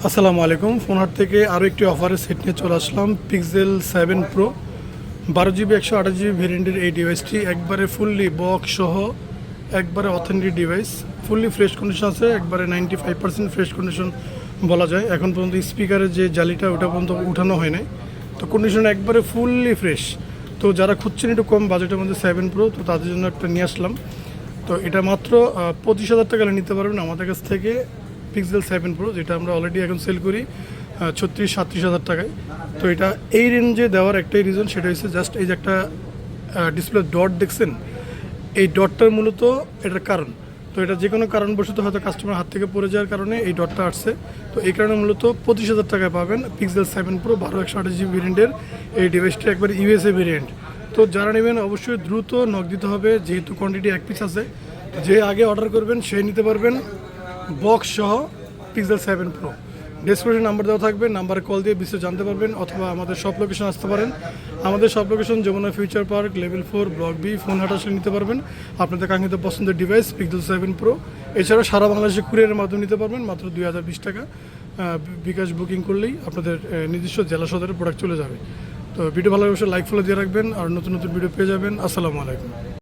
আসসালামু আলাইকুম। ফোনহাট থেকে আরও একটি অফারের সেট নিয়ে চলে আসলাম। পিক্সেল 7 প্রো 12 GB 128 GB ভেরিয়েন্টের এই ডিভাইসটি একবারে ফুললি বক্স সহ একবারে authentic device, fully fresh condition আছে, একবারে 95% ফ্রেশ কন্ডিশন বলা যায়। এখন পর্যন্ত স্পিকারের যে জালিটা ওটা পর্যন্ত উঠানো হয় নাই, তো কন্ডিশন একবারে ফুললি ফ্রেশ। তো যারা খুঁজছেন একটু কম বাজেটের মধ্যে 7 প্রো, তো তাদের জন্য একটা নিয়ে আসলাম। তো এটা মাত্র 25,000 টাকা নিতে পারবেন আমাদের কাছ থেকে। পিক্সেল 7 প্রো যেটা আমরা অলরেডি এখন সেল করি 36-37,000 টাকায়। তো এটা এই রেঞ্জে দেওয়ার একটাই রিজন, সেটা হচ্ছে জাস্ট এই যে একটা ডিসপ্লে ডট দেখছেন, এই ডটটার মূলত এটার কারণ। তো এটা যে কোনো কারণবশত হয়তো কাস্টমার হাত থেকে পড়ে যাওয়ার কারণে এই ডটটা আসছে। তো এই কারণে মূলত 25,000 টাকায় পাবেন পিক্সেল 7 প্রো 12/128 GB ভেরিয়েন্টের এই ডিভাইসটি, একবার ইউএসএ ভেরিয়েন্ট। তো যারা নেবেন অবশ্যই দ্রুত নক দিতে হবে, যেহেতু কোয়ান্টিটি এক পিস আছে। যে আগে অর্ডার করবেন সেই নিতে পারবেন বক্স সহ পিক্সেল 7 প্রো। ডেসক্রিপশন নাম্বার দেওয়া থাকবে, নাম্বারে কল দিয়ে বিস্তারিত জানতে পারবেন, অথবা আমাদের সব লোকেশন আসতে পারেন। আমাদের সব location Jamuna future park, level 4, block B. Phonehat আসলে নিতে পারবেন আপনাদের কাঙ্ক্ষিত পছন্দের ডিভাইস পিক্সেল 7 প্রো। এছাড়াও সারা বাংলাদেশে কুরিয়ারের মাধ্যমে নিতে পারবেন মাত্র 2020 টাকা বিকাশ বুকিং করলেই আপনাদের নির্দিষ্ট জেলা সদরে প্রোডাক্ট চলে যাবে। তো ভিডিও ভালো লাগলে লাইক ফলো দিয়ে রাখবেন, আর নতুন নতুন ভিডিও পেয়ে যাবেন। আসসালামু আলাইকুম।